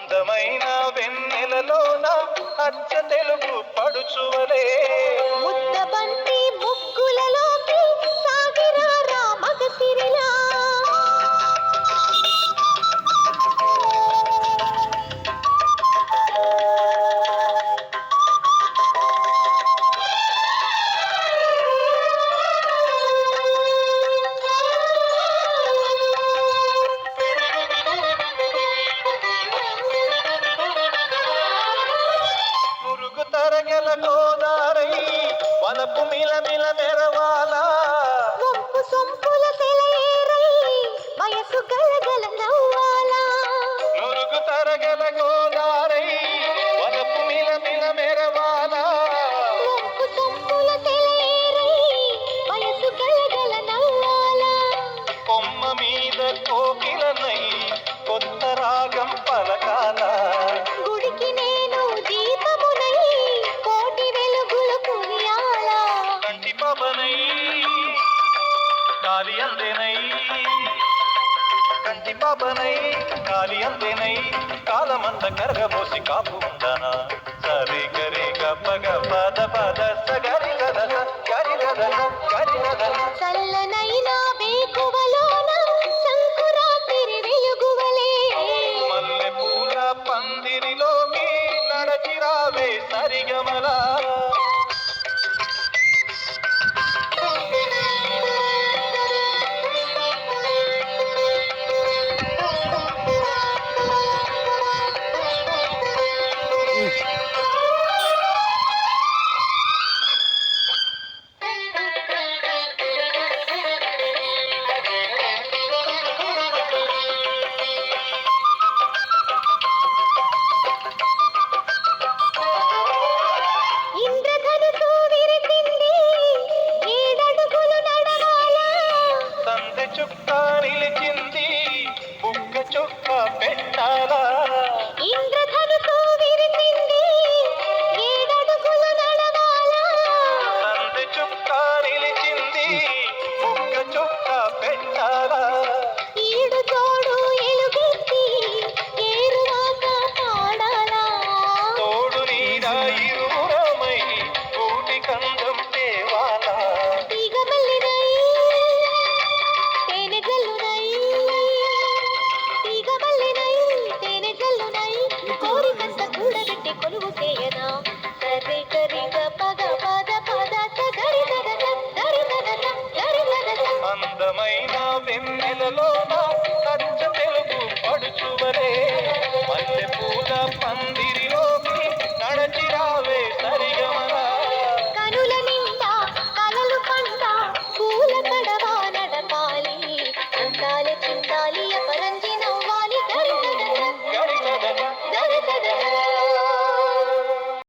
అందమైన వెన్నెలలోన అచ్చ తెలుగు పడుచువలే ముద్దబంతి ముగ్గులలోకి సాగిరారా మగసిరిలా తరగల గోదారై వనపు మిలమిల మెరవాలా వంపు సొంపుల సెలయేరై వయసు గలగల నవ్వాలా నురుగు తరగల గోదారై వనపు మిలమిల మెరవాలా వంపు సొంపుల సెలయేరై వయసు గలగల నవ్వాలా కొమ్మ మీద కోకిలనై కొత్త రాగం పలకాల గుడికి నేను దీపమునై కోటి వెలుగులు కురియాలా కంటి పవనై గాలి అందేనై కంటి పవనై గాలి అందేనై కాలమంత కరగబోసి కాపు ఉండనా